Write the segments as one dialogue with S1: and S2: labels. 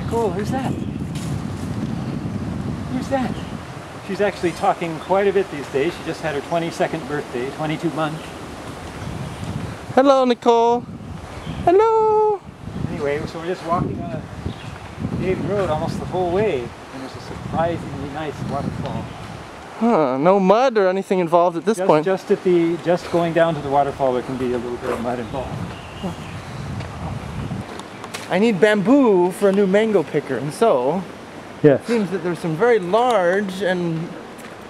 S1: Nicole, who's that? Who's that? She's actually talking quite a bit these days. She just had her 22nd birthday, 22 months.
S2: Hello, Nicole. Hello.
S1: Anyway, so we're just walking on a paved road almost the whole way, and there's a surprisingly nice waterfall.
S2: Huh, no mud or anything involved at this point.
S1: Just going down to the waterfall, there can be a little bit of mud involved.
S2: I need bamboo for a new mango picker, and so
S1: yes.
S2: It seems that there's some very large and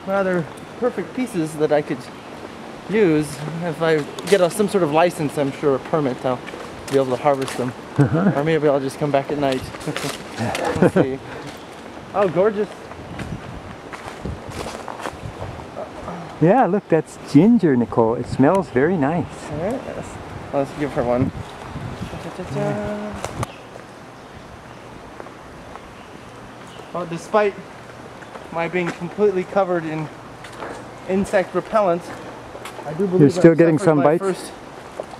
S2: rather perfect pieces that I could use. If I get some sort of license, I'm sure, a permit, I'll be able to harvest them. Or maybe I'll just come back at night. Let's see. Oh, gorgeous.
S1: Yeah, look, that's ginger, Nicole. It smells very nice.
S2: Yes. Let's give her one. Well, despite my being completely covered in insect repellent, I do believe
S1: you're still getting some bites.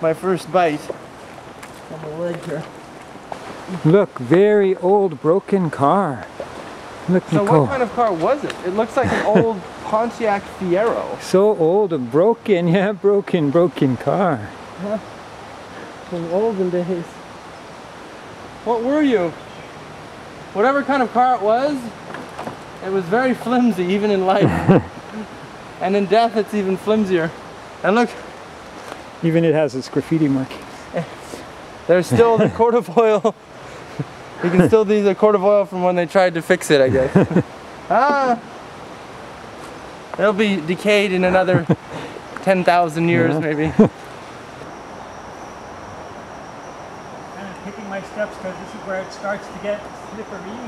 S2: My first bite on the leg here.
S1: Look, very old, broken car. Look,
S2: so
S1: Nicole.
S2: What kind of car was it? It looks like an old Pontiac Fiero.
S1: So old and broken, yeah, broken car.
S2: Yeah. From olden days. What were you? Whatever kind of car it was very flimsy, even in life. And in death, it's even flimsier. And look.
S1: Even it has its graffiti mark.
S2: There's still the quart of oil. You can still do the quart of oil from when they tried to fix it, I guess. It'll be decayed in another 10,000 years, maybe.
S1: I'm picking my steps because this is where it starts to get slippery.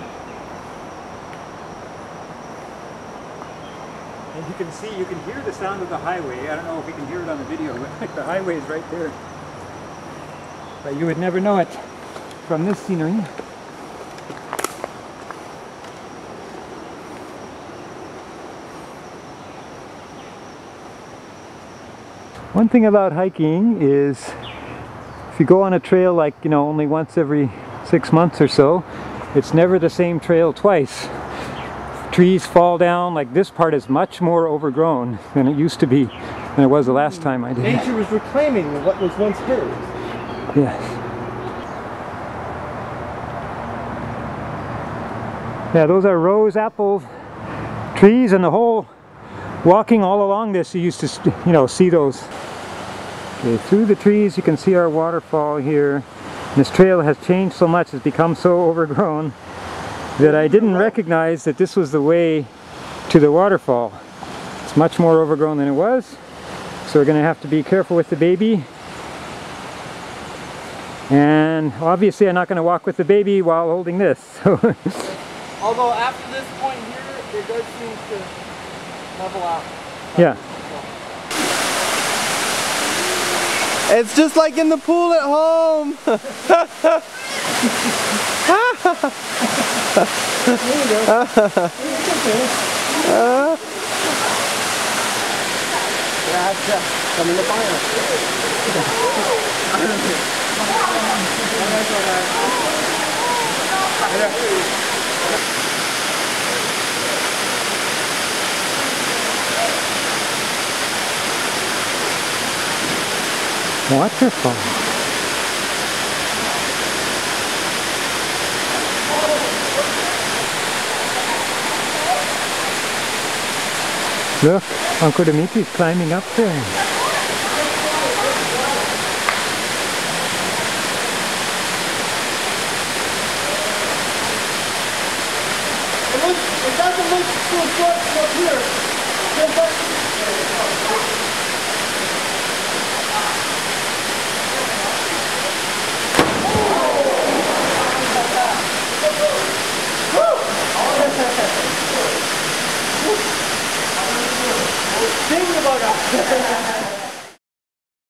S1: And you can hear the sound of the highway. I don't know if you can hear it on the video, but like the highway is right there. But you would never know it from this scenery. One thing about hiking is if you go on a trail like, only once every 6 months or so, it's never the same trail twice. Trees fall down, like this part is much more overgrown than it used to be, than it was the last time I did it.
S2: Nature was reclaiming what was once hers.
S1: Yes. Yeah, those are rose apple trees, and the whole walking all along this, you used to, see those. Okay, through the trees you can see our waterfall here. This trail has changed so much, it's become so overgrown that I didn't recognize that this was the way to the waterfall. It's much more overgrown than it was, so we're going to have to be careful with the baby. And obviously I'm not going to walk with the baby while holding this. So
S2: although after this point here, it does seem to level out.
S1: Yeah.
S2: It's just like in the pool at home. There you go. Come in the fire.
S1: Waterfall. Look, Uncle Dimitri's climbing up there.
S2: It doesn't look so good up here.